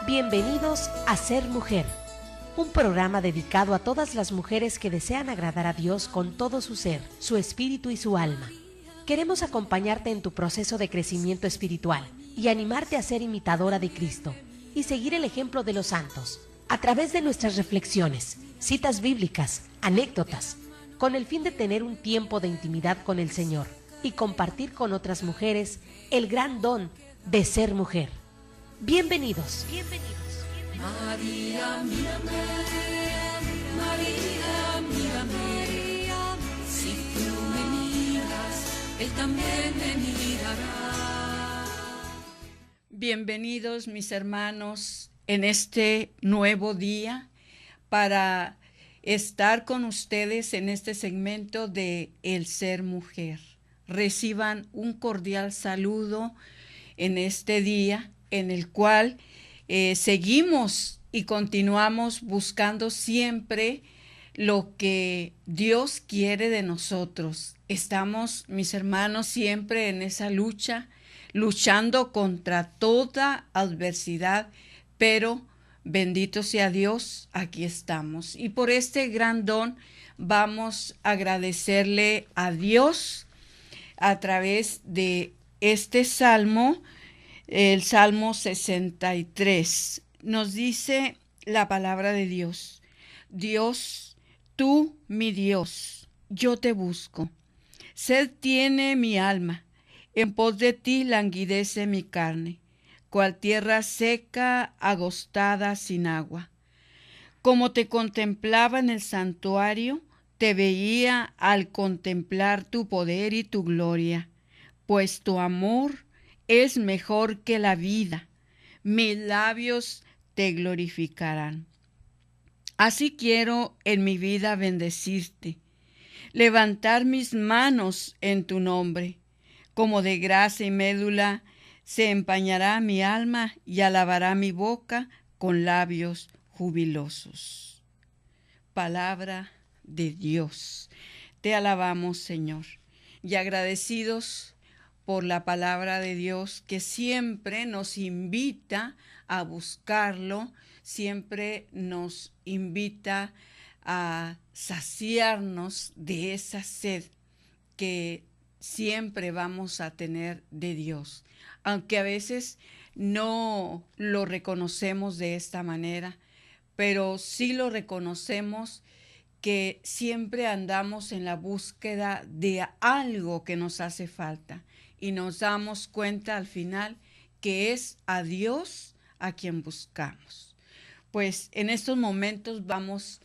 Bienvenidos a Ser Mujer, un programa dedicado a todas las mujeres que desean agradar a Dios con todo su ser, su espíritu y su alma. Queremos acompañarte en tu proceso de crecimiento espiritual y animarte a ser imitadora de Cristo y seguir el ejemplo de los santos a través de nuestras reflexiones, citas bíblicas, anécdotas, con el fin de tener un tiempo de intimidad con el Señor y compartir con otras mujeres el gran don de ser mujer. Bienvenidos. María, mírame, María, mírame, si tú me miras, Él también me mirará. Bienvenidos mis hermanos en este nuevo día para estar con ustedes en este segmento de El Ser Mujer. Reciban un cordial saludo en este día en el cual seguimos y continuamos buscando siempre lo que Dios quiere de nosotros. Estamos, mis hermanos, siempre en esa lucha, luchando contra toda adversidad, pero bendito sea Dios, aquí estamos. Y por este gran don vamos a agradecerle a Dios a través de este salmo. El Salmo 63 nos dice la palabra de Dios: Dios, tú mi Dios, yo te busco. Sed tiene mi alma, en pos de ti languidece mi carne, cual tierra seca, agostada sin agua. Como te contemplaba en el santuario, te veía al contemplar tu poder y tu gloria, pues tu amor es mejor que la vida, mis labios te glorificarán. Así quiero en mi vida bendecirte, levantar mis manos en tu nombre. Como de grasa y médula se empañará mi alma y alabará mi boca con labios jubilosos. Palabra de Dios. Te alabamos, Señor, y agradecidos por la palabra de Dios que siempre nos invita a buscarlo, siempre nos invita a saciarnos de esa sed que siempre vamos a tener de Dios, aunque a veces no lo reconocemos de esta manera, pero sí lo reconocemos que siempre andamos en la búsqueda de algo que nos hace falta. Y nos damos cuenta al final que es a Dios a quien buscamos. Pues en estos momentos vamos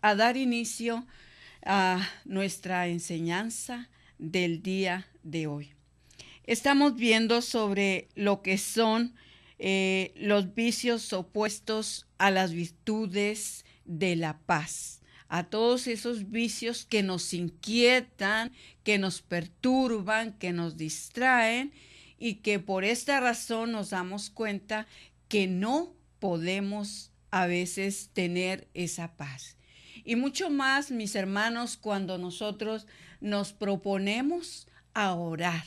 a dar inicio a nuestra enseñanza del día de hoy. Estamos viendo sobre lo que son los vicios opuestos a las virtudes de la paz, a todos esos vicios que nos inquietan, que nos perturban, que nos distraen y que por esta razón nos damos cuenta que no podemos a veces tener esa paz. Y mucho más, mis hermanos, cuando nosotros nos proponemos a orar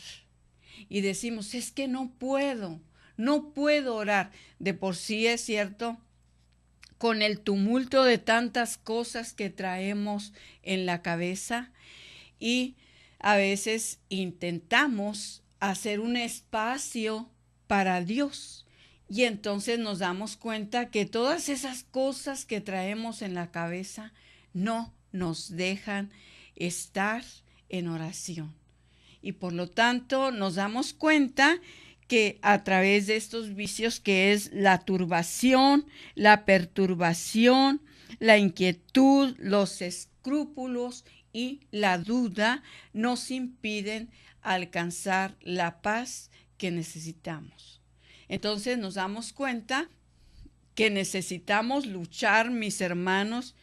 y decimos, es que no puedo orar. De por sí es cierto, con el tumulto de tantas cosas que traemos en la cabeza, y a veces intentamos hacer un espacio para Dios y entonces nos damos cuenta que todas esas cosas que traemos en la cabeza no nos dejan estar en oración. Y por lo tanto nos damos cuenta que a través de estos vicios, que es la turbación, la perturbación, la inquietud, los escrúpulos y la duda, nos impiden alcanzar la paz que necesitamos. Entonces nos damos cuenta que necesitamos luchar, mis hermanos,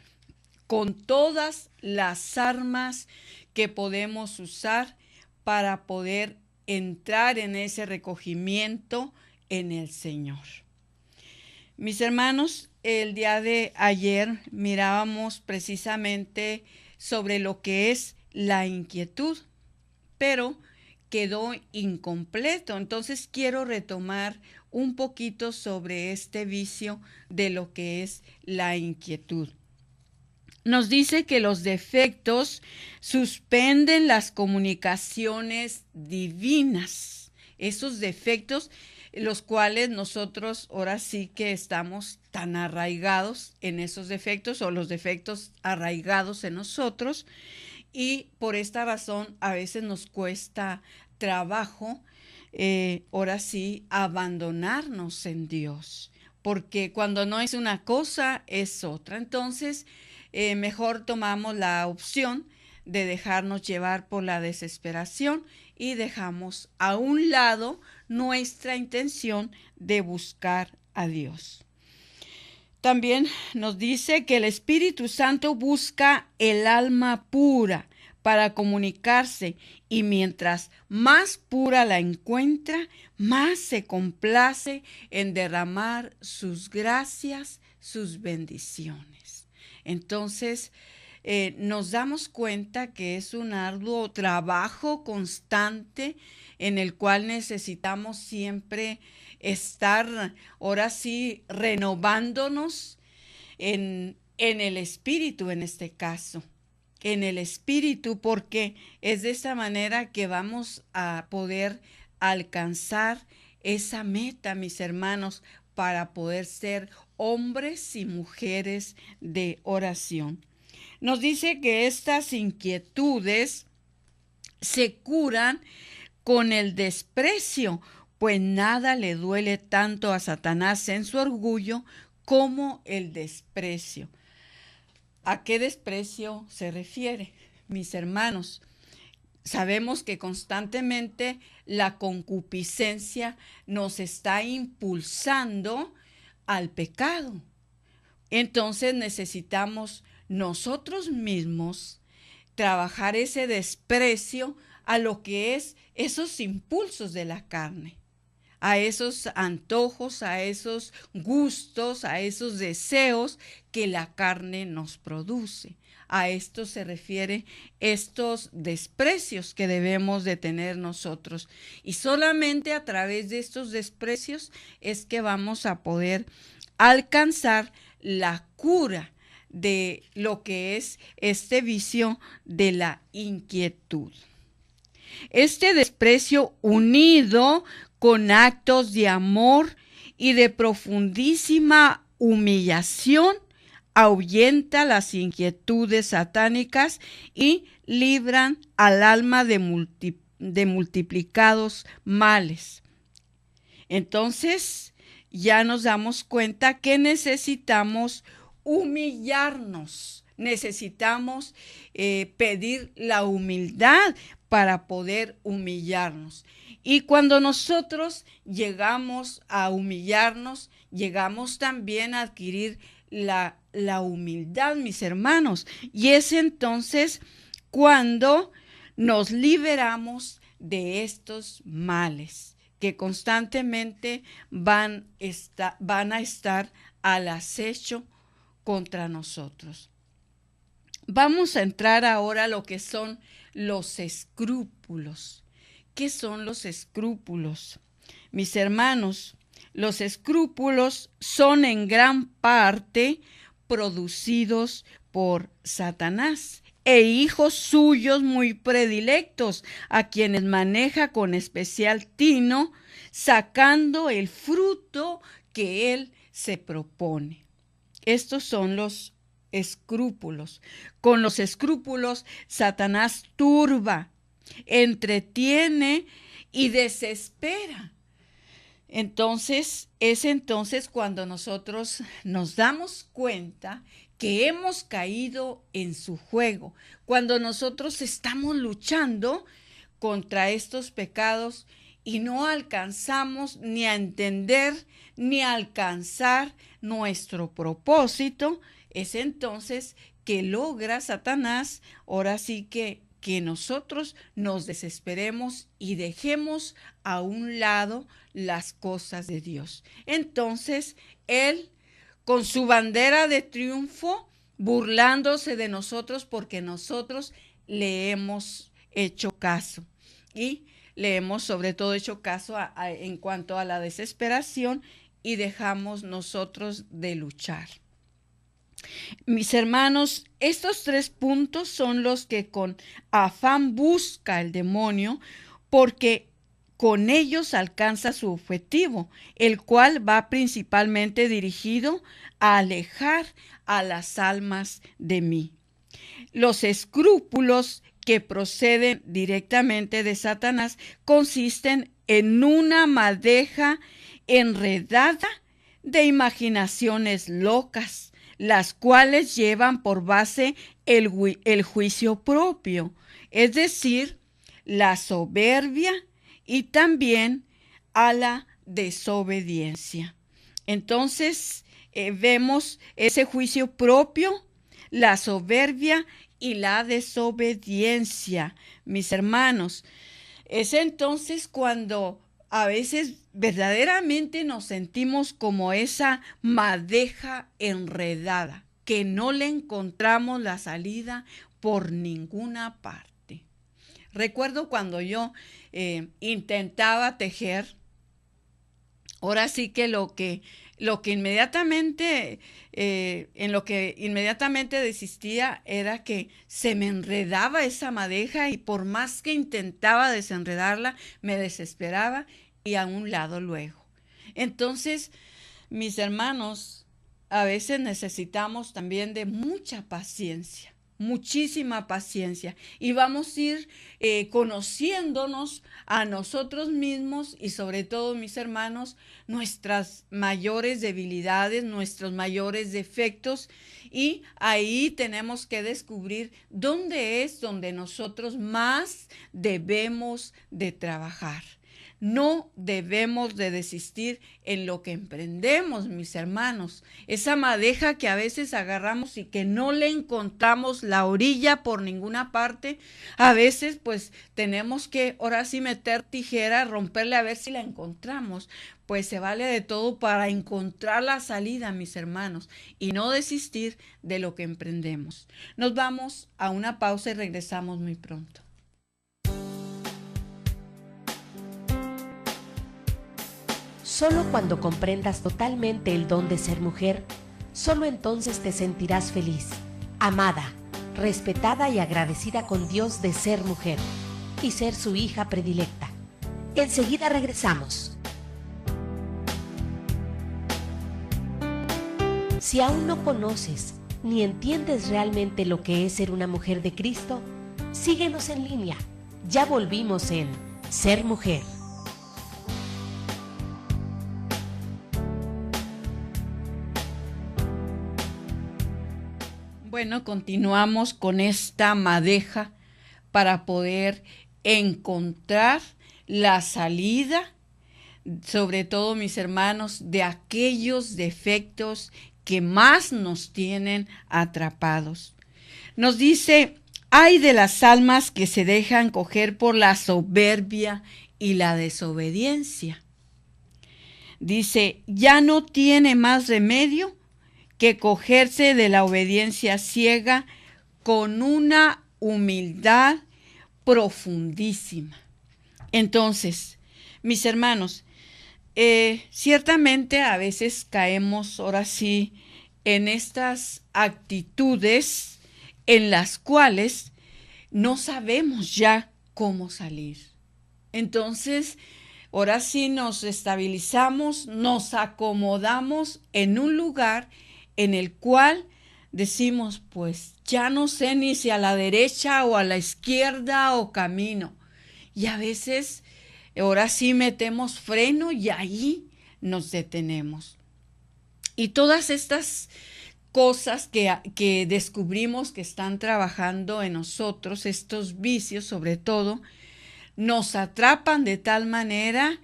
con todas las armas que podemos usar para poder entrar en ese recogimiento en el Señor. Mis hermanos, el día de ayer mirábamos precisamente sobre lo que es la inquietud, pero quedó incompleto. Entonces quiero retomar un poquito sobre este vicio de lo que es la inquietud. Nos dice que los defectos suspenden las comunicaciones divinas. Esos defectos, los cuales nosotros ahora sí que estamos tan arraigados en esos defectos, o los defectos arraigados en nosotros, y por esta razón a veces nos cuesta trabajo, ahora sí, abandonarnos en Dios, porque cuando no es una cosa es otra. Entonces, mejor tomamos la opción de dejarnos llevar por la desesperación y dejamos a un lado nuestra intención de buscar a Dios. También nos dice que el Espíritu Santo busca el alma pura para comunicarse, y mientras más pura la encuentra, más se complace en derramar sus gracias, sus bendiciones. Entonces, nos damos cuenta que es un arduo trabajo constante en el cual necesitamos siempre estar, ahora sí, renovándonos en el espíritu, en este caso, en el espíritu, porque es de esta manera que vamos a poder alcanzar esa meta, mis hermanos, para poder ser hombres y mujeres de oración. Nos dice que estas inquietudes se curan con el desprecio, pues nada le duele tanto a Satanás en su orgullo como el desprecio. ¿A qué desprecio se refiere, mis hermanos? Sabemos que constantemente la concupiscencia nos está impulsando al pecado. Entonces necesitamos nosotros mismos trabajar ese desprecio a lo que es esos impulsos de la carne, a esos antojos, a esos gustos, a esos deseos que la carne nos produce. A esto se refiere estos desprecios que debemos de tener nosotros. Y solamente a través de estos desprecios es que vamos a poder alcanzar la cura de lo que es este vicio de la inquietud. Este desprecio, unido con actos de amor y de profundísima humillación, ahuyenta las inquietudes satánicas y libran al alma de multiplicados males. Entonces, ya nos damos cuenta que necesitamos humillarnos, necesitamos pedir la humildad para poder humillarnos. Y cuando nosotros llegamos a humillarnos, llegamos también a adquirir la humildad, mis hermanos. Y es entonces cuando nos liberamos de estos males que constantemente van a estar al acecho contra nosotros. Vamos a entrar ahora a lo que son los escrúpulos. ¿Qué son los escrúpulos? Mis hermanos, los escrúpulos son en gran parte producidos por Satanás e hijos suyos muy predilectos, a quienes maneja con especial tino, sacando el fruto que él se propone. Estos son los escrúpulos. Con los escrúpulos, Satanás turba, entretiene y desespera. Entonces, es entonces cuando nosotros nos damos cuenta que hemos caído en su juego, cuando nosotros estamos luchando contra estos pecados y no alcanzamos ni a entender ni a alcanzar nuestro propósito, es entonces que logra Satanás, ahora sí que nosotros nos desesperemos y dejemos a un lado las cosas de Dios. Entonces, él, con su bandera de triunfo, burlándose de nosotros porque nosotros le hemos hecho caso. Y le hemos sobre todo hecho caso en cuanto a la desesperación y dejamos nosotros de luchar. Mis hermanos, estos 3 puntos son los que con afán busca el demonio, porque con ellos alcanza su objetivo, el cual va principalmente dirigido a alejar a las almas de mí. Los escrúpulos que proceden directamente de Satanás consisten en una madeja enredada de imaginaciones locas, las cuales llevan por base el juicio propio, es decir, la soberbia y también a la desobediencia. Entonces, vemos ese juicio propio, la soberbia y la desobediencia, mis hermanos. Es entonces cuando a veces verdaderamente nos sentimos como esa madeja enredada, que no le encontramos la salida por ninguna parte. Recuerdo cuando yo intentaba tejer, ahora sí que lo que inmediatamente, en lo que inmediatamente desistía era que se me enredaba esa madeja y por más que intentaba desenredarla, me desesperaba y a un lado luego. Entonces, mis hermanos, a veces necesitamos también de mucha paciencia, muchísima paciencia, y vamos a ir conociéndonos a nosotros mismos y sobre todo, mis hermanos, nuestras mayores debilidades, nuestros mayores defectos, y ahí tenemos que descubrir dónde es donde nosotros más debemos de trabajar. No debemos de desistir en lo que emprendemos, mis hermanos. Esa madeja que a veces agarramos y que no le encontramos la orilla por ninguna parte, a veces pues tenemos que ahora sí meter tijera, romperle a ver si la encontramos. Pues se vale de todo para encontrar la salida, mis hermanos, y no desistir de lo que emprendemos. Nos vamos a una pausa y regresamos muy pronto. Solo cuando comprendas totalmente el don de ser mujer, solo entonces te sentirás feliz, amada, respetada y agradecida con Dios de ser mujer y ser su hija predilecta. Enseguida regresamos. Si aún no conoces ni entiendes realmente lo que es ser una mujer de Cristo, síguenos en línea. Ya volvimos en Ser Mujer. Bueno, continuamos con esta madeja para poder encontrar la salida, sobre todo, mis hermanos, de aquellos defectos que más nos tienen atrapados. Nos dice: ay de las almas que se dejan coger por la soberbia y la desobediencia. Dice: ya no tiene más remedio que cogerse de la obediencia ciega con una humildad profundísima. Entonces, mis hermanos, ciertamente a veces caemos ahora sí en estas actitudes en las cuales no sabemos ya cómo salir. Entonces, ahora sí nos estabilizamos, nos acomodamos en un lugar en el cual decimos, pues ya no sé ni si a la derecha o a la izquierda o camino. Y a veces ahora sí metemos freno y ahí nos detenemos. Y todas estas cosas que descubrimos que están trabajando en nosotros, estos vicios sobre todo, nos atrapan de tal manera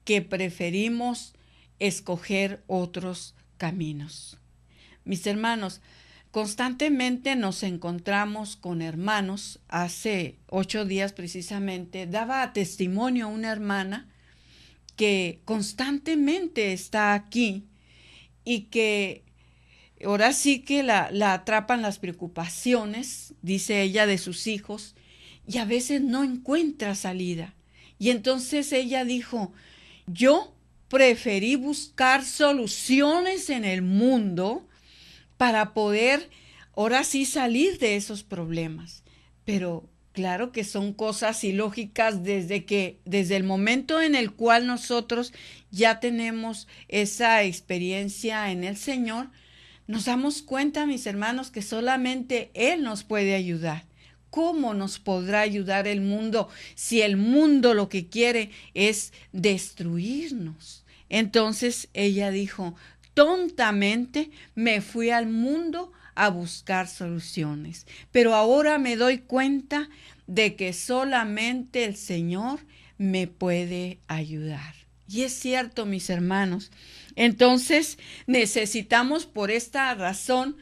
que preferimos escoger otros caminos. Mis hermanos, constantemente nos encontramos con hermanos. Hace 8 días precisamente daba testimonio a una hermana que constantemente está aquí y que ahora sí que la atrapan las preocupaciones, dice ella, de sus hijos, y a veces no encuentra salida. Y entonces ella dijo, yo preferí buscar soluciones en el mundo para poder ahora sí salir de esos problemas. Pero claro que son cosas ilógicas desde el momento en el cual nosotros ya tenemos esa experiencia en el Señor, nos damos cuenta, mis hermanos, que solamente Él nos puede ayudar. ¿Cómo nos podrá ayudar el mundo si el mundo lo que quiere es destruirnos? Entonces ella dijo, tontamente me fui al mundo a buscar soluciones, pero ahora me doy cuenta de que solamente el Señor me puede ayudar. Y es cierto, mis hermanos. Entonces necesitamos por esta razón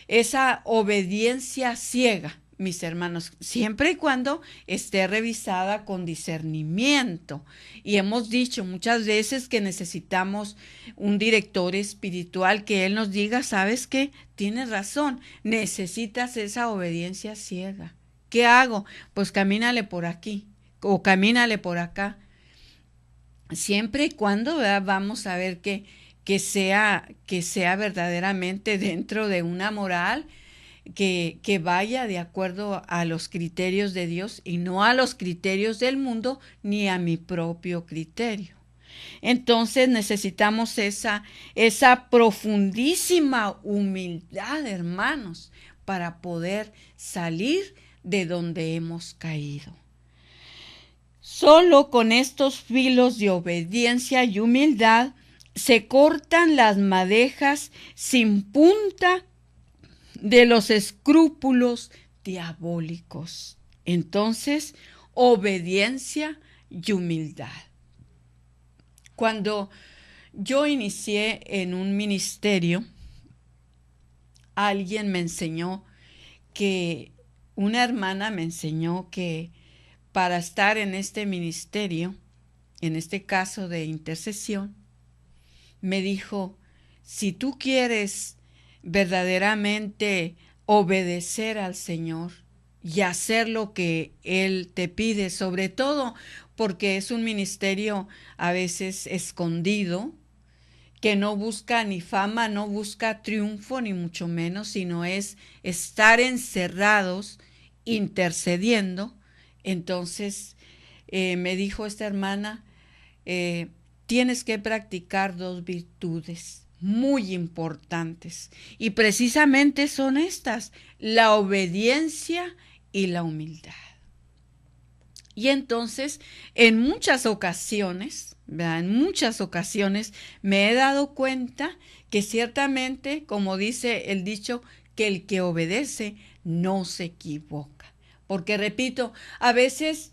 esa obediencia ciega, mis hermanos, siempre y cuando esté revisada con discernimiento. Y hemos dicho muchas veces que necesitamos un director espiritual que Él nos diga, ¿sabes qué? Tienes razón, necesitas esa obediencia ciega. ¿Qué hago? Pues camínale por aquí o camínale por acá. Siempre y cuando, ¿verdad? Vamos a ver que sea verdaderamente dentro de una moral que vaya de acuerdo a los criterios de Dios y no a los criterios del mundo ni a mi propio criterio. Entonces necesitamos esa profundísima humildad, hermanos, para poder salir de donde hemos caído. Solo con estos filos de obediencia y humildad se cortan las madejas sin punta de los escrúpulos diabólicos. Entonces, obediencia y humildad. Cuando yo inicié en un ministerio, una hermana me enseñó que para estar en este ministerio, en este caso de intercesión, me dijo, si tú quieres verdaderamente obedecer al Señor y hacer lo que Él te pide, sobre todo porque es un ministerio a veces escondido, que no busca ni fama, no busca triunfo, ni mucho menos, sino es estar encerrados, intercediendo. Entonces me dijo esta hermana, tienes que practicar 2 virtudes muy importantes y precisamente son estas, la obediencia y la humildad. Y entonces en muchas ocasiones me he dado cuenta que ciertamente, como dice el dicho, que el que obedece no se equivoca. Porque repito, a veces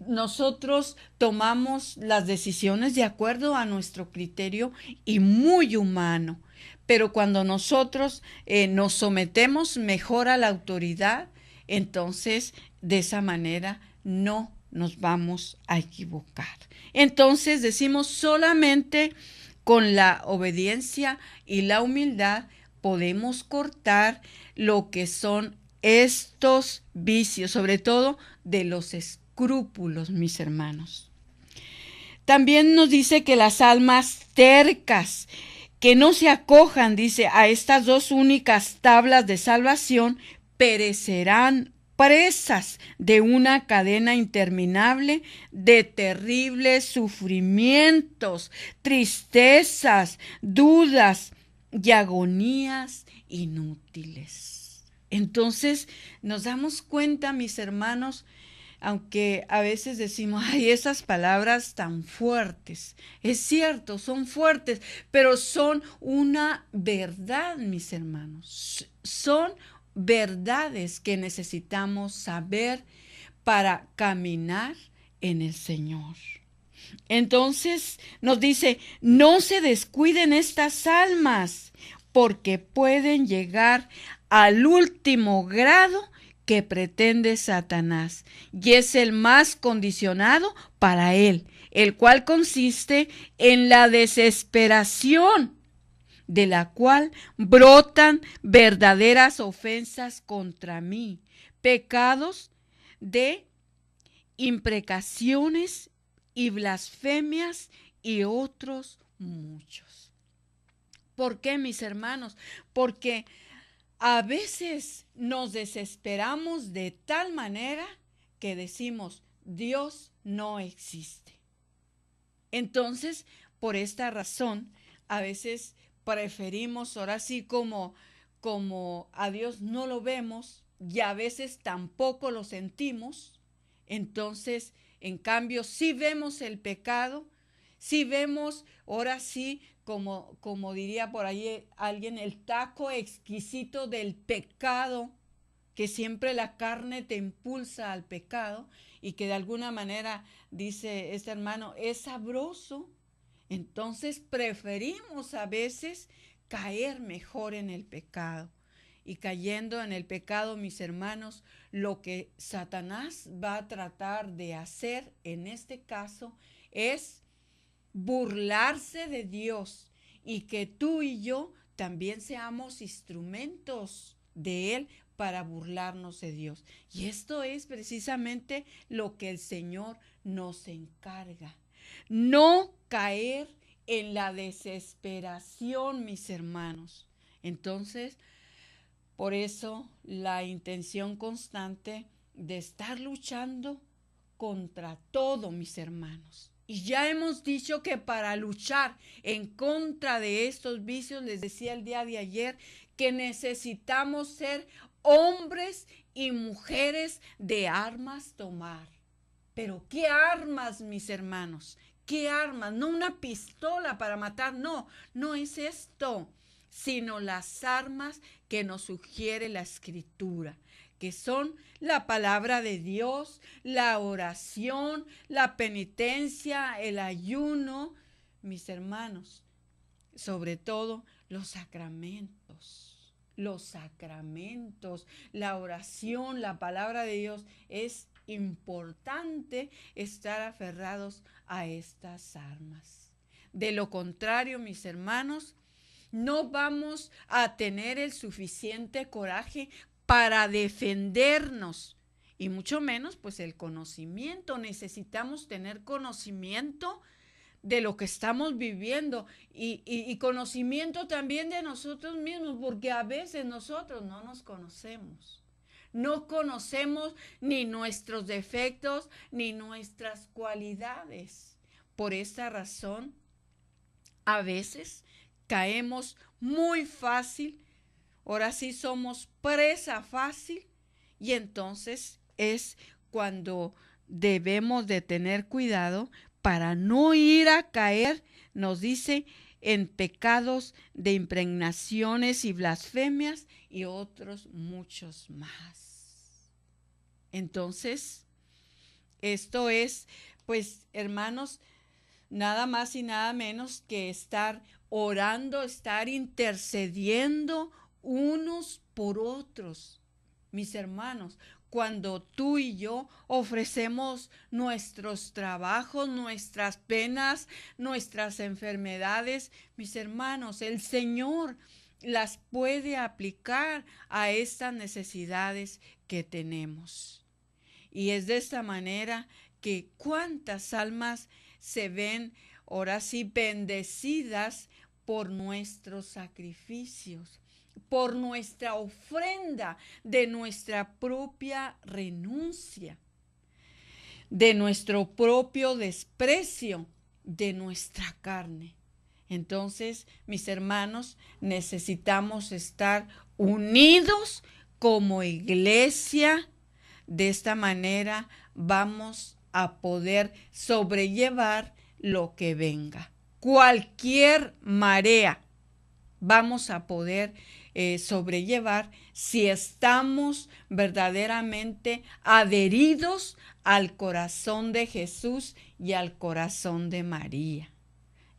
nosotros tomamos las decisiones de acuerdo a nuestro criterio y muy humano, pero cuando nosotros nos sometemos mejor a la autoridad, entonces de esa manera no nos vamos a equivocar. Entonces decimos, solamente con la obediencia y la humildad podemos cortar lo que son estos vicios, sobre todo de los escrúpulos, mis hermanos. También nos dice que las almas tercas, que no se acojan, dice, a estas 2 únicas tablas de salvación, perecerán presas de una cadena interminable de terribles sufrimientos, tristezas, dudas y agonías inútiles. Entonces nos damos cuenta, mis hermanos, aunque a veces decimos, ay, esas palabras tan fuertes. Es cierto, son fuertes, pero son una verdad, mis hermanos. Son verdades que necesitamos saber para caminar en el Señor. Entonces nos dice, no se descuiden estas almas, porque pueden llegar al último grado que pretende Satanás, y es el más condicionado para él, el cual consiste en la desesperación, de la cual brotan verdaderas ofensas contra mí, pecados de imprecaciones y blasfemias y otros muchos. ¿Por qué, mis hermanos? Porque a veces nos desesperamos de tal manera que decimos, Dios no existe. Entonces, por esta razón, a veces preferimos, ahora sí como a Dios no lo vemos y a veces tampoco lo sentimos. Entonces, en cambio, sí vemos el pecado, sí vemos, ahora sí, como diría por ahí alguien, el taco exquisito del pecado, que siempre la carne te impulsa al pecado y que de alguna manera, dice este hermano, es sabroso. Entonces preferimos a veces caer mejor en el pecado. Y cayendo en el pecado, mis hermanos, lo que Satanás va a tratar de hacer en este caso es burlarse de Dios y que tú y yo también seamos instrumentos de Él para burlarnos de Dios. Y esto es precisamente lo que el Señor nos encarga. No caer en la desesperación, mis hermanos. Entonces, por eso la intención constante de estar luchando contra todo, mis hermanos. Y ya hemos dicho que para luchar en contra de estos vicios, les decía el día de ayer, que necesitamos ser hombres y mujeres de armas tomar. Pero ¿qué armas, mis hermanos? ¿Qué armas? No una pistola para matar, no es esto, sino las armas que nos sugiere la Escritura, que son la palabra de Dios, la oración, la penitencia, el ayuno, mis hermanos, sobre todo los sacramentos. Los sacramentos, la oración, la palabra de Dios, es importante estar aferrados a estas armas. De lo contrario, mis hermanos, no vamos a tener el suficiente coraje para defendernos y mucho menos pues el conocimiento. Necesitamos tener conocimiento de lo que estamos viviendo y conocimiento también de nosotros mismos, porque a veces nosotros no nos conocemos. No conocemos ni nuestros defectos ni nuestras cualidades. Por esta razón, a veces caemos muy fácil, ahora sí somos presa fácil, y entonces es cuando debemos de tener cuidado para no ir a caer, nos dice, en pecados de impregnaciones y blasfemias y otros muchos más. Entonces, esto es, pues, hermanos, nada más y nada menos que estar orando, estar intercediendo unos por otros, mis hermanos. Cuando tú y yo ofrecemos nuestros trabajos, nuestras penas, nuestras enfermedades, mis hermanos, el Señor las puede aplicar a estas necesidades que tenemos. Y es de esta manera que cuántas almas se ven ahora sí bendecidas por nuestros sacrificios, por nuestra ofrenda de nuestra propia renuncia, de nuestro propio desprecio de nuestra carne. Entonces, mis hermanos, necesitamos estar unidos como iglesia. De esta manera vamos a poder sobrellevar lo que venga. Cualquier marea vamos a poder sobrellevar si estamos verdaderamente adheridos al corazón de Jesús y al corazón de María.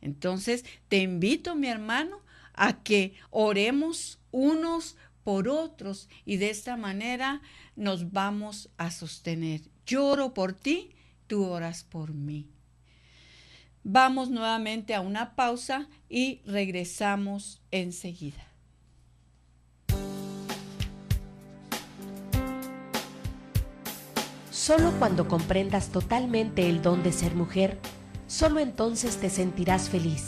Entonces, te invito, mi hermano, a que oremos unos por otros y de esta manera nos vamos a sostener. Yo oro por ti, tú oras por mí. Vamos nuevamente a una pausa y regresamos enseguida. Solo cuando comprendas totalmente el don de ser mujer, solo entonces te sentirás feliz,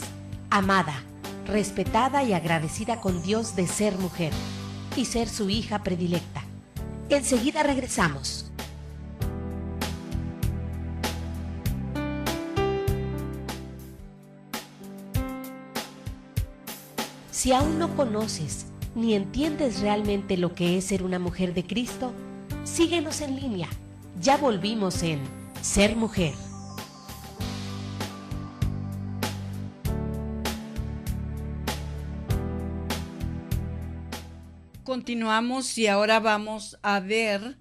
amada, respetada y agradecida con Dios de ser mujer y ser su hija predilecta. Enseguida regresamos. Si aún no conoces ni entiendes realmente lo que es ser una mujer de Cristo, síguenos en línea. Ya volvimos en Ser Mujer. Continuamos y ahora vamos a ver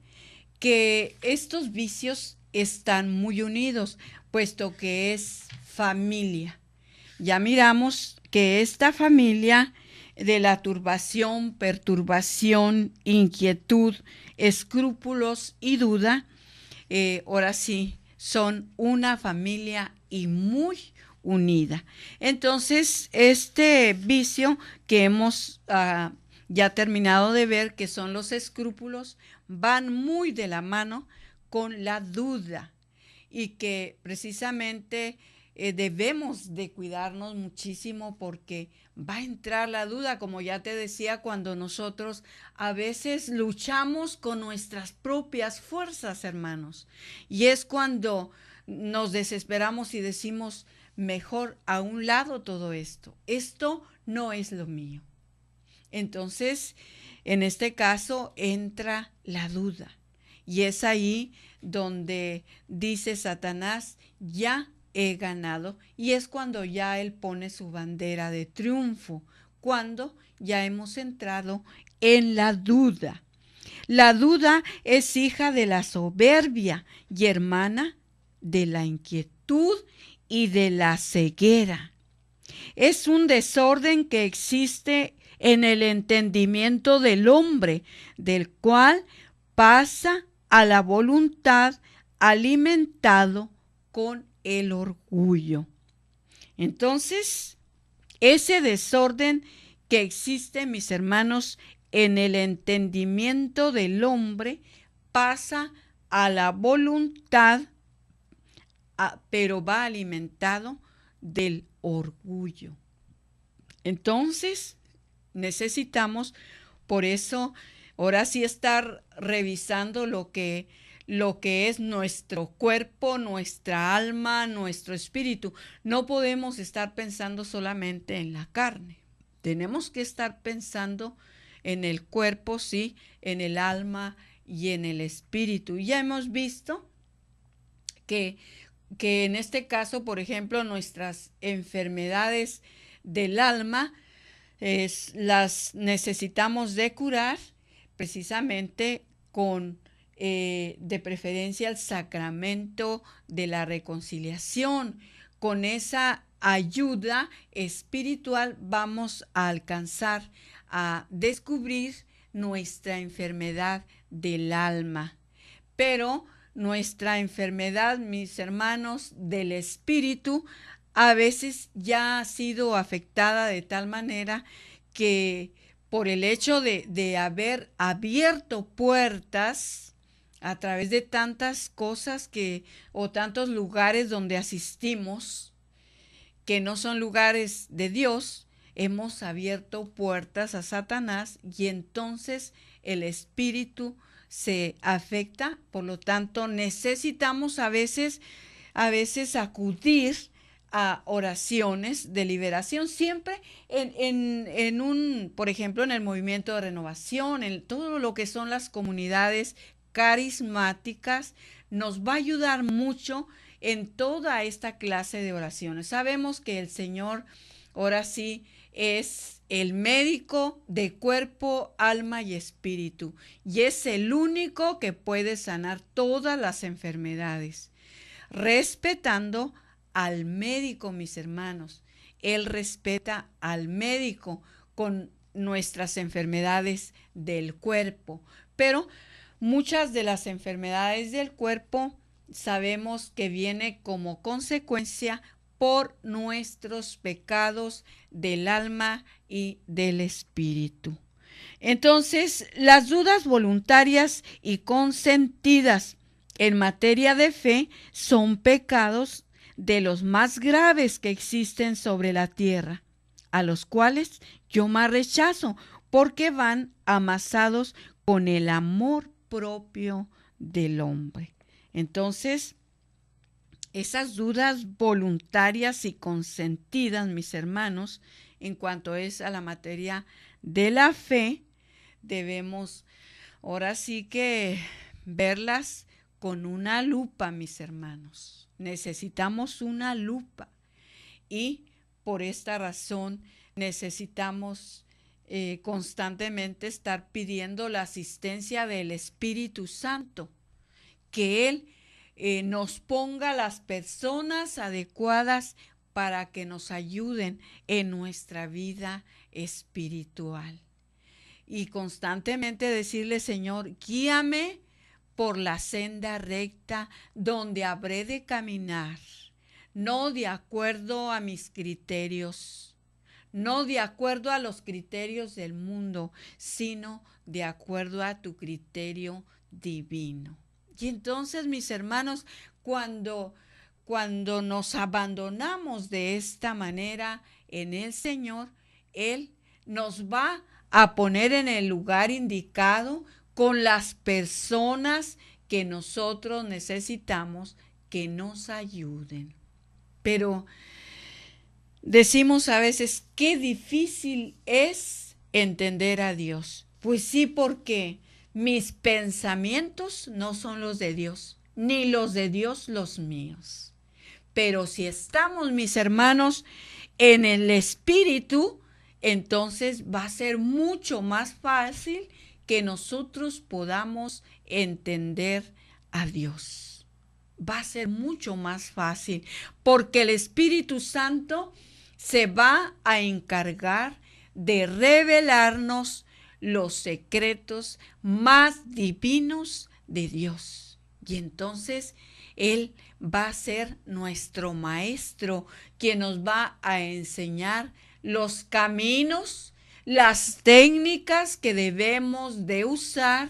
que estos vicios están muy unidos, puesto que es familia. Ya miramos que esta familia de la turbación, perturbación, inquietud, escrúpulos y duda, ahora sí, son una familia y muy unida. Entonces, este vicio que hemos ya terminado de ver, que son los escrúpulos, van muy de la mano con la duda y que precisamente debemos de cuidarnos muchísimo porque va a entrar la duda, como ya te decía, cuando nosotros a veces luchamos con nuestras propias fuerzas, hermanos. Y es cuando nos desesperamos y decimos, mejor a un lado todo esto. Esto no es lo mío. Entonces, en este caso entra la duda. Y es ahí donde dice Satanás, ya he ganado, y es cuando ya él pone su bandera de triunfo, cuando ya hemos entrado en la duda. La duda es hija de la soberbia y hermana de la inquietud y de la ceguera. Es un desorden que existe en el entendimiento del hombre, del cual pasa a la voluntad alimentado con el orgullo. Entonces, ese desorden que existe, mis hermanos, en el entendimiento del hombre, pasa a la voluntad, pero va alimentado del orgullo. Entonces, necesitamos, por eso, ahora sí estar revisando lo que es nuestro cuerpo, nuestra alma, nuestro espíritu. No podemos estar pensando solamente en la carne. Tenemos que estar pensando en el cuerpo, sí, en el alma y en el espíritu. Ya hemos visto que en este caso, por ejemplo, nuestras enfermedades del alma las necesitamos de curar precisamente con de preferencia el sacramento de la reconciliación. Con esa ayuda espiritual vamos a alcanzar a descubrir nuestra enfermedad del alma. Pero nuestra enfermedad, mis hermanos, del espíritu, a veces ya ha sido afectada de tal manera que por el hecho de haber abierto puertas a través de tantas cosas o tantos lugares donde asistimos, que no son lugares de Dios, hemos abierto puertas a Satanás y entonces el espíritu se afecta. Por lo tanto, necesitamos a veces acudir a oraciones de liberación, siempre por ejemplo, en el movimiento de renovación, en todo lo que son las comunidades carismáticas, nos va a ayudar mucho en toda esta clase de oraciones. Sabemos que el Señor, ahora sí, es el médico de cuerpo, alma y espíritu, y es el único que puede sanar todas las enfermedades, respetando al médico, mis hermanos. Él respeta al médico con nuestras enfermedades del cuerpo, pero muchas de las enfermedades del cuerpo sabemos que viene como consecuencia por nuestros pecados del alma y del espíritu. Entonces, las dudas voluntarias y consentidas en materia de fe son pecados de los más graves que existen sobre la tierra, a los cuales yo más rechazo, porque van amasados con el amor propio del hombre. Entonces, esas dudas voluntarias y consentidas, mis hermanos, en cuanto es a la materia de la fe, debemos ahora sí que verlas con una lupa, mis hermanos. Necesitamos una lupa y por esta razón necesitamos constantemente estar pidiendo la asistencia del Espíritu Santo, que Él nos ponga las personas adecuadas para que nos ayuden en nuestra vida espiritual. Y constantemente decirle, Señor, guíame por la senda recta donde habré de caminar, no de acuerdo a mis criterios, no de acuerdo a los criterios del mundo, sino de acuerdo a tu criterio divino. Y entonces, mis hermanos, cuando nos abandonamos de esta manera en el Señor, Él nos va a poner en el lugar indicado con las personas que nosotros necesitamos que nos ayuden. Pero decimos a veces, qué difícil es entender a Dios. Pues sí, porque mis pensamientos no son los de Dios, ni los de Dios los míos. Pero si estamos, mis hermanos, en el Espíritu, entonces va a ser mucho más fácil que nosotros podamos entender a Dios. Va a ser mucho más fácil, porque el Espíritu Santo se va a encargar de revelarnos los secretos más divinos de Dios. Y entonces Él va a ser nuestro maestro, quien nos va a enseñar los caminos, las técnicas que debemos de usar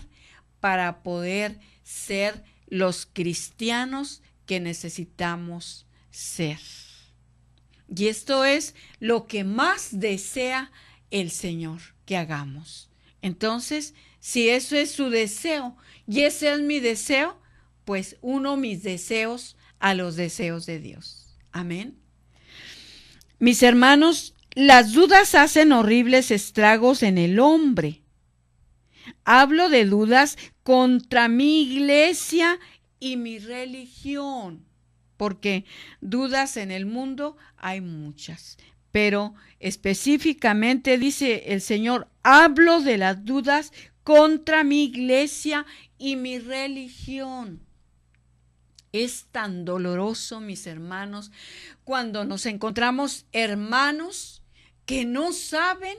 para poder ser los cristianos que necesitamos ser. Y esto es lo que más desea el Señor que hagamos. Entonces, si eso es su deseo y ese es mi deseo, pues uno mis deseos a los deseos de Dios. Amén. Mis hermanos, las dudas hacen horribles estragos en el hombre. Hablo de dudas contra mi iglesia y mi religión, porque dudas en el mundo hay muchas, pero específicamente dice el Señor, hablo de las dudas contra mi iglesia y mi religión. Es tan doloroso, mis hermanos, cuando nos encontramos hermanos que no saben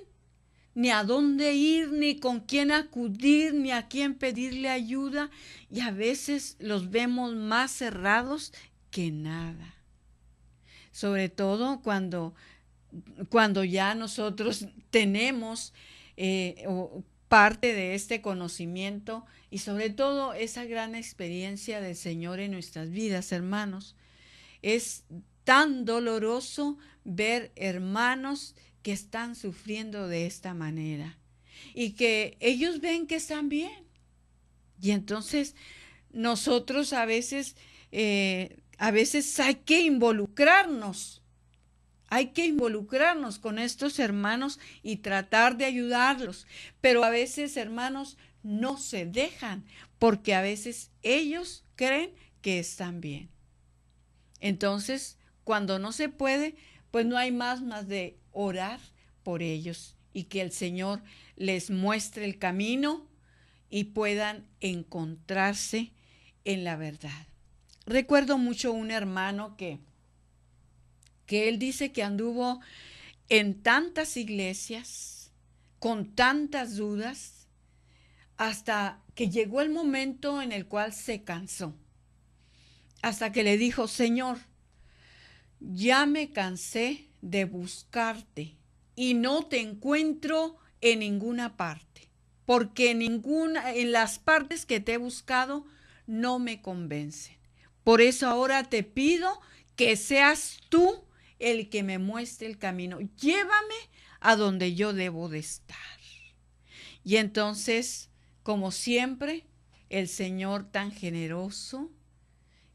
ni a dónde ir, ni con quién acudir, ni a quién pedirle ayuda, y a veces los vemos más cerrados que nada. Sobre todo cuando ya nosotros tenemos parte de este conocimiento y sobre todo esa gran experiencia del Señor en nuestras vidas, hermanos. Es tan doloroso ver hermanos que están sufriendo de esta manera y que ellos ven que están bien. Y entonces nosotros a veces hay que involucrarnos. Hay que involucrarnos con estos hermanos y tratar de ayudarlos. Pero a veces, hermanos, no se dejan porque a veces ellos creen que están bien. Entonces, cuando no se puede, pues no hay más de orar por ellos y que el Señor les muestre el camino y puedan encontrarse en la verdad. Recuerdo mucho un hermano que él dice que anduvo en tantas iglesias, con tantas dudas, hasta que llegó el momento en el cual se cansó. Hasta que le dijo, Señor, ya me cansé de buscarte y no te encuentro en ninguna parte, porque en las partes que te he buscado no me convencen. Por eso ahora te pido que seas tú el que me muestre el camino. Llévame a donde yo debo de estar. Y entonces, como siempre, el Señor tan generoso,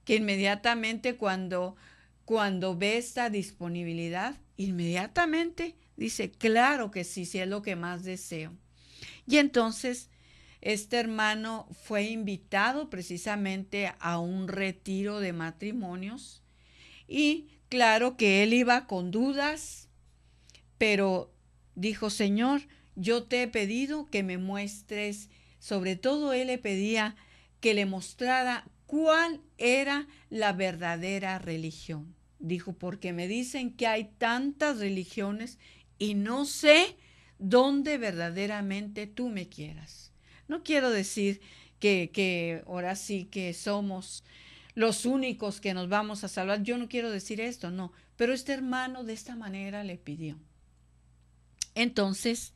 que inmediatamente cuando ve esta disponibilidad, inmediatamente dice, claro que sí, sí es lo que más deseo. Y entonces este hermano fue invitado precisamente a un retiro de matrimonios y claro que él iba con dudas, pero dijo, Señor, yo te he pedido que me muestres, sobre todo él le pedía que le mostrara cuál era la verdadera religión. Dijo, porque me dicen que hay tantas religiones y no sé dónde verdaderamente tú me quieras. No quiero decir que ahora sí que somos los únicos que nos vamos a salvar. Yo no quiero decir esto, no. Pero este hermano de esta manera le pidió. Entonces,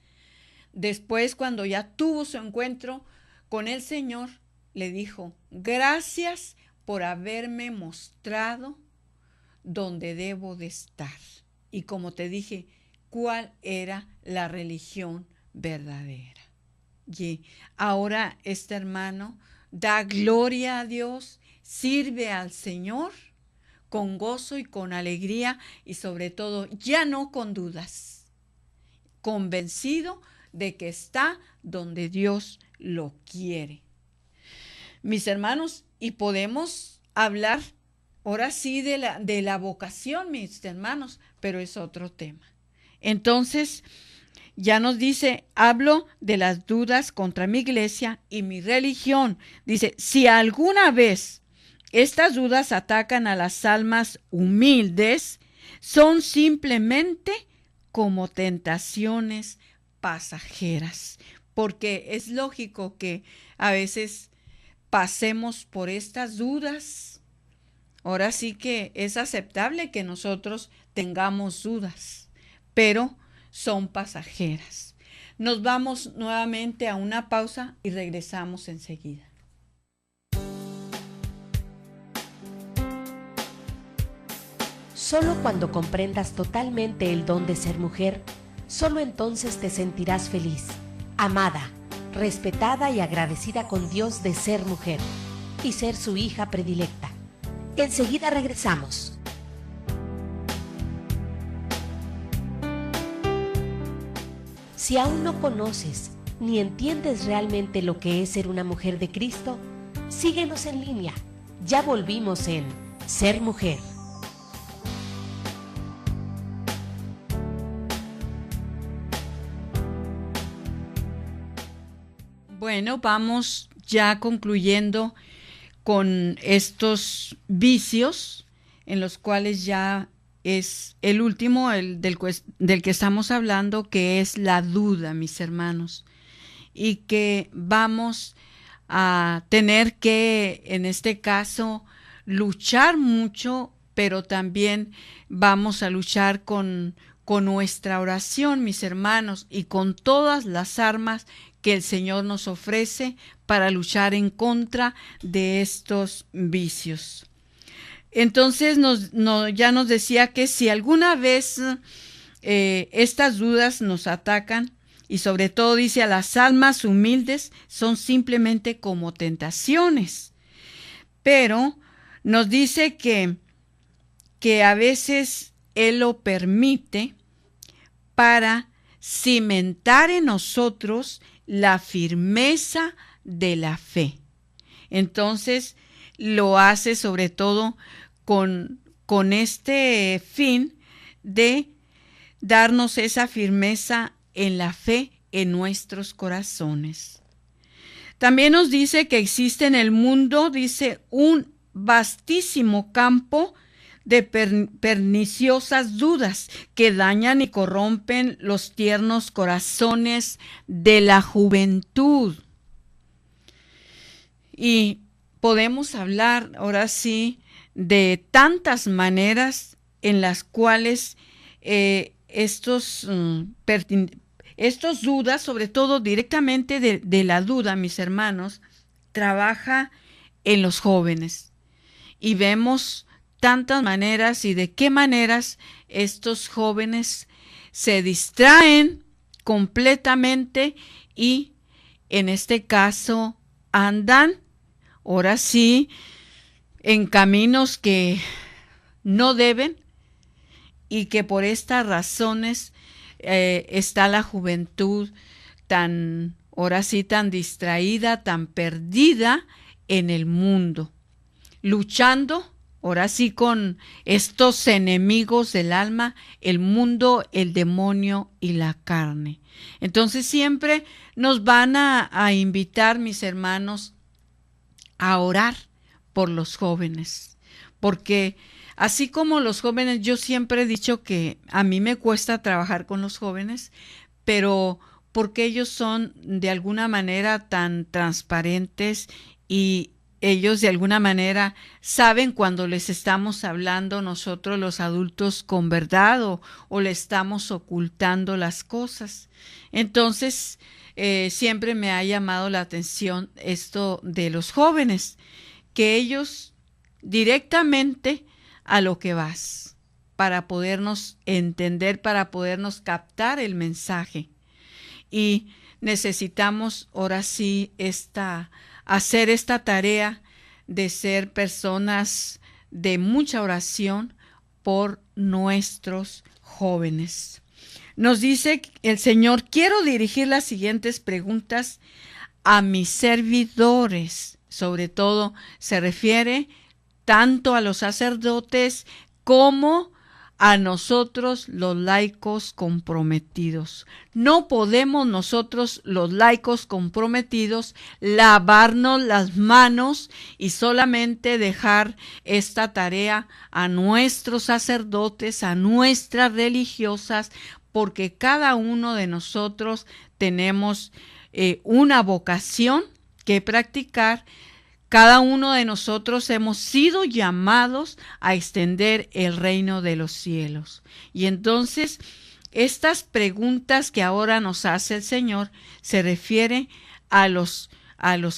después cuando ya tuvo su encuentro con el Señor, le dijo, gracias por haberme mostrado dónde debo de estar. Y como te dije, cuál era la religión verdadera. Y ahora este hermano da gloria a Dios, sirve al Señor con gozo y con alegría y sobre todo ya no con dudas, convencido de que está donde Dios lo quiere. Mis hermanos, y podemos hablar ahora sí de la vocación, mis hermanos, pero es otro tema. Entonces, ya nos dice, hablo de las dudas contra mi iglesia y mi religión. Dice, si alguna vez estas dudas atacan a las almas humildes, son simplemente como tentaciones pasajeras. Porque es lógico que a veces pasemos por estas dudas. Ahora sí que es aceptable que nosotros tengamos dudas, pero son pasajeras. Nos vamos nuevamente a una pausa y regresamos enseguida. Solo cuando comprendas totalmente el don de ser mujer, solo entonces te sentirás feliz, amada, respetada y agradecida con Dios de ser mujer y ser su hija predilecta. Enseguida regresamos. Si aún no conoces ni entiendes realmente lo que es ser una mujer de Cristo, síguenos en línea. Ya volvimos en Ser Mujer. Bueno, vamos ya concluyendo con estos vicios en los cuales ya es el último, del que estamos hablando, que es la duda, mis hermanos, y que vamos a tener que, en este caso, luchar mucho, pero también vamos a luchar con nuestra oración, mis hermanos, y con todas las armas que el Señor nos ofrece para luchar en contra de estos vicios. Entonces ya nos decía que si alguna vez estas dudas nos atacan, y sobre todo dice a las almas humildes, son simplemente como tentaciones. Pero nos dice que a veces Él lo permite para cimentar en nosotros la firmeza de la fe. Entonces lo hace sobre todo con este fin de darnos esa firmeza en la fe en nuestros corazones. También nos dice que existe en el mundo, dice, un vastísimo campo de perniciosas dudas que dañan y corrompen los tiernos corazones de la juventud. Y podemos hablar ahora sí de tantas maneras en las cuales estos dudas, sobre todo directamente de la duda, mis hermanos, trabaja en los jóvenes. Y vemos tantas maneras y de qué maneras estos jóvenes se distraen completamente y en este caso andan, ahora sí, en caminos que no deben y que por estas razones está la juventud tan, ahora sí, tan distraída, tan perdida en el mundo, luchando ahora sí con estos enemigos del alma, el mundo, el demonio y la carne. Entonces siempre nos van a invitar, mis hermanos, a orar por los jóvenes, porque así como los jóvenes, yo siempre he dicho que a mí me cuesta trabajar con los jóvenes, pero porque ellos son de alguna manera tan transparentes y ellos de alguna manera saben cuando les estamos hablando nosotros los adultos con verdad o le estamos ocultando las cosas. Entonces, siempre me ha llamado la atención esto de los jóvenes, que ellos directamente a lo que vas, para podernos entender, para podernos captar el mensaje. Y necesitamos ahora sí hacer esta tarea de ser personas de mucha oración por nuestros jóvenes. Nos dice el Señor, quiero dirigir las siguientes preguntas a mis servidores. Sobre todo se refiere tanto a los sacerdotes como a nosotros los laicos comprometidos. No podemos nosotros los laicos comprometidos lavarnos las manos y solamente dejar esta tarea a nuestros sacerdotes, a nuestras religiosas, porque cada uno de nosotros tenemos una vocación que practicar. Cada uno de nosotros hemos sido llamados a extender el reino de los cielos. Y entonces, estas preguntas que ahora nos hace el Señor se refiere a los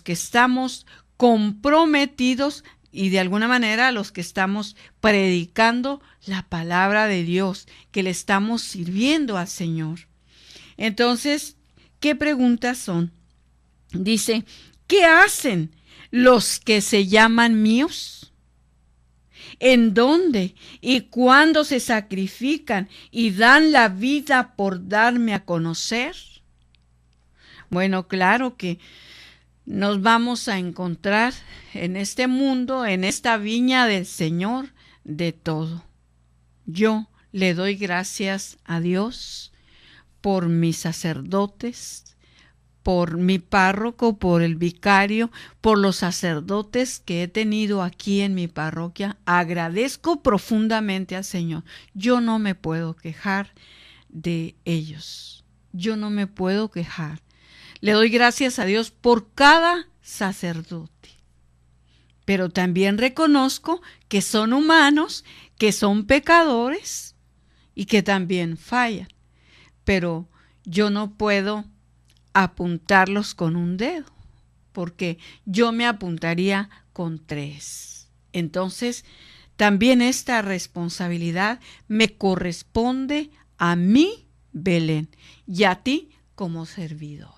que estamos comprometidos y de alguna manera a los que estamos predicando la palabra de Dios, que le estamos sirviendo al Señor. Entonces, ¿qué preguntas son? Dice, ¿qué hacen los que se llaman míos? ¿En dónde y cuándo se sacrifican y dan la vida por darme a conocer? Bueno, claro que nos vamos a encontrar en este mundo, en esta viña del Señor, de todo. Yo le doy gracias a Dios por mis sacerdotes, por mi párroco, por el vicario, por los sacerdotes que he tenido aquí en mi parroquia. Agradezco profundamente al Señor. Yo no me puedo quejar de ellos. Yo no me puedo quejar. Le doy gracias a Dios por cada sacerdote. Pero también reconozco que son humanos, que son pecadores y que también fallan. Pero yo no puedo apuntarlos con un dedo, porque yo me apuntaría con 3. Entonces, también esta responsabilidad me corresponde a mí, Belén, y a ti como servidor.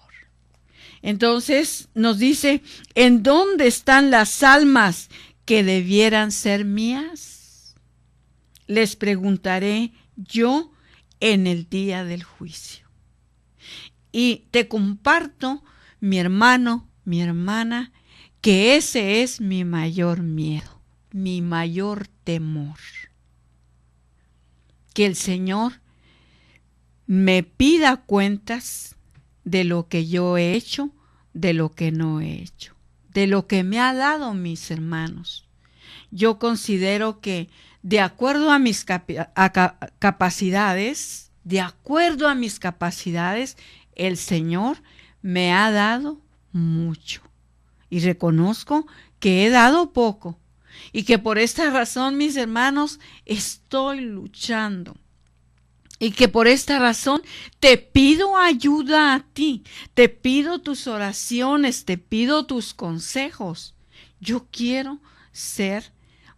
Entonces nos dice, ¿en dónde están las almas que debieran ser mías? Les preguntaré yo en el día del juicio. Y te comparto, mi hermano, mi hermana, que ese es mi mayor miedo, mi mayor temor. Que el Señor me pida cuentas de lo que yo he hecho, de lo que no he hecho, de lo que me ha dado, mis hermanos. Yo considero que de acuerdo a mis capacidades, el Señor me ha dado mucho. Y reconozco que he dado poco y que por esta razón, mis hermanos, estoy luchando. Y que por esta razón te pido ayuda a ti, te pido tus oraciones, te pido tus consejos. Yo quiero ser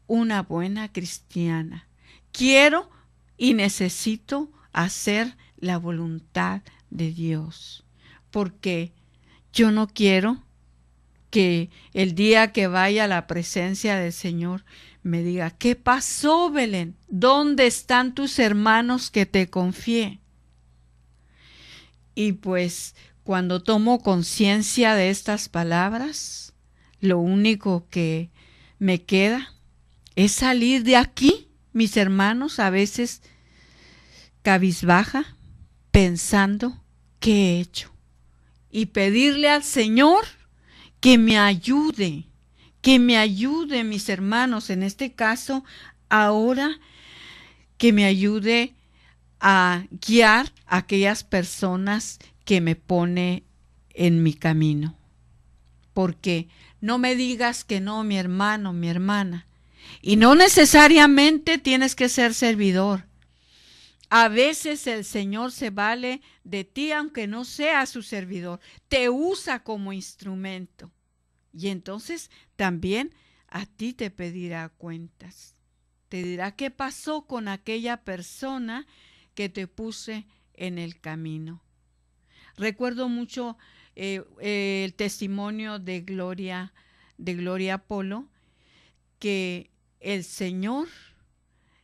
una buena cristiana. Quiero y necesito hacer la voluntad de Dios, porque yo no quiero que el día que vaya a la presencia del Señor me diga, ¿qué pasó, Belén? ¿Dónde están tus hermanos que te confié? Y pues cuando tomo conciencia de estas palabras, lo único que me queda es salir de aquí, mis hermanos, a veces cabizbaja, pensando qué he hecho, y pedirle al Señor que me ayude, mis hermanos, en este caso, ahora que me ayude a guiar a aquellas personas que me pone en mi camino. Porque no me digas que no, mi hermano, mi hermana. Y no necesariamente tienes que ser servidor. A veces el Señor se vale de ti aunque no sea su servidor. Te usa como instrumento. Y entonces también a ti te pedirá cuentas. Te dirá qué pasó con aquella persona que te puse en el camino. Recuerdo mucho el testimonio de Gloria Polo, que el Señor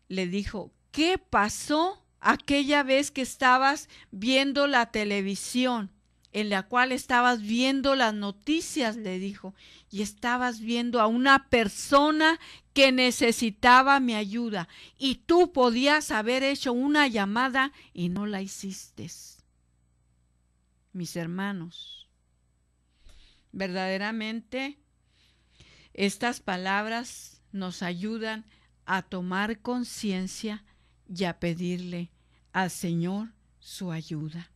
le dijo, ¿qué pasó aquella vez que estabas viendo la televisión, en la cual estabas viendo las noticias? Le dijo, y estabas viendo a una persona que necesitaba mi ayuda, y tú podías haber hecho una llamada y no la hiciste. Mis hermanos, verdaderamente estas palabras nos ayudan a tomar conciencia y a pedirle al Señor su ayuda.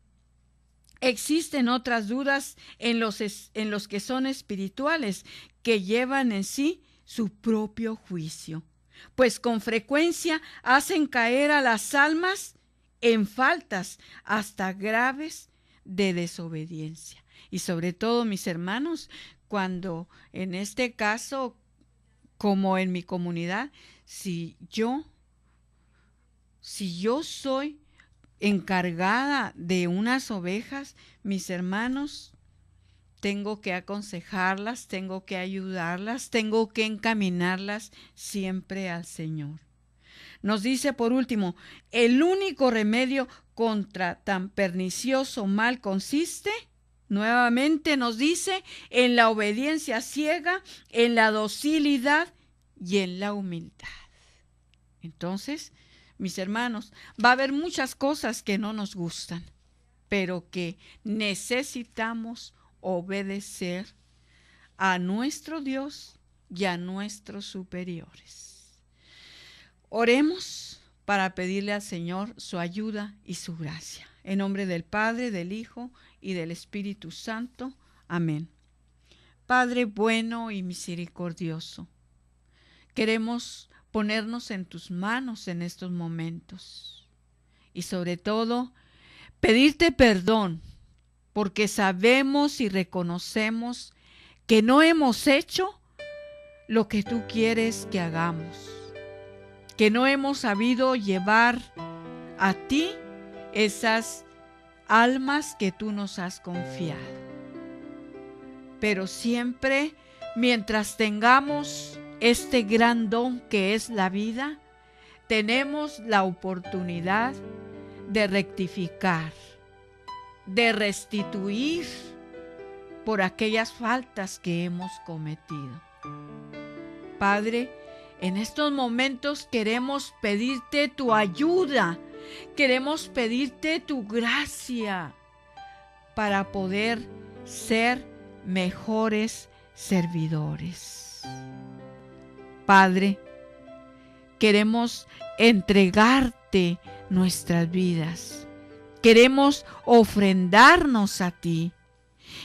Existen otras dudas en los que son espirituales, que llevan en sí su propio juicio, pues con frecuencia hacen caer a las almas en faltas hasta graves de desobediencia. Y sobre todo, mis hermanos, cuando en este caso, como en mi comunidad, si yo soy encargada de unas ovejas, mis hermanos, tengo que aconsejarlas, tengo que ayudarlas, tengo que encaminarlas siempre al Señor. Nos dice por último, el único remedio contra tan pernicioso mal consiste, nuevamente nos dice, en la obediencia ciega, en la docilidad y en la humildad. Entonces, mis hermanos, va a haber muchas cosas que no nos gustan, pero que necesitamos obedecer a nuestro Dios y a nuestros superiores. Oremos para pedirle al Señor su ayuda y su gracia. En nombre del Padre, del Hijo y del Espíritu Santo. Amén. Padre bueno y misericordioso, queremos ponernos en tus manos en estos momentos y sobre todo pedirte perdón porque sabemos y reconocemos que no hemos hecho lo que tú quieres que hagamos, que no hemos sabido llevar a ti esas almas que tú nos has confiado. Pero siempre, mientras tengamos este gran don que es la vida, tenemos la oportunidad de rectificar, de restituir por aquellas faltas que hemos cometido. Padre, en estos momentos queremos pedirte tu ayuda, queremos pedirte tu gracia para poder ser mejores servidores. Padre, queremos entregarte nuestras vidas, queremos ofrendarnos a ti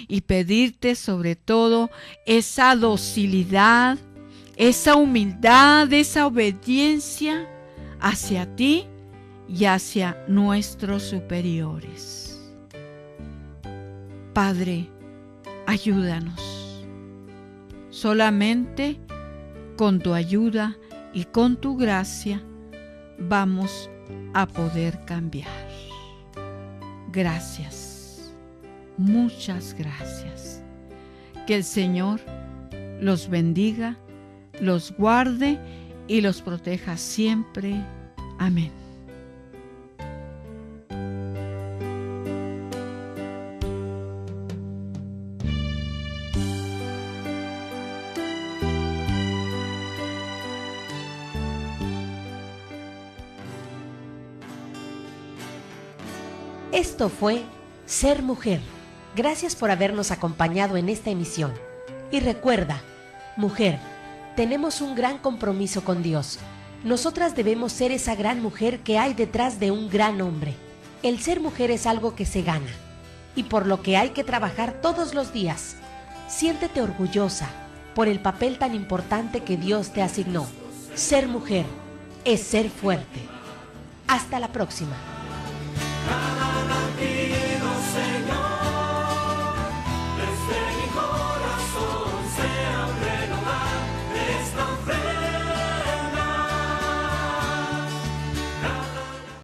y pedirte sobre todo esa docilidad, esa humildad, esa obediencia hacia ti y hacia nuestros superiores. Padre, ayúdanos. Solamente con tu ayuda y con tu gracia vamos a poder cambiar. Gracias, muchas gracias. Que el Señor los bendiga, los guarde y los proteja siempre. Amén. Esto fue Ser Mujer. Gracias por habernos acompañado en esta emisión. Y recuerda, mujer, tenemos un gran compromiso con Dios. Nosotras debemos ser esa gran mujer que hay detrás de un gran hombre. El ser mujer es algo que se gana y por lo que hay que trabajar todos los días. Siéntete orgullosa por el papel tan importante que Dios te asignó. Ser mujer es ser fuerte. Hasta la próxima.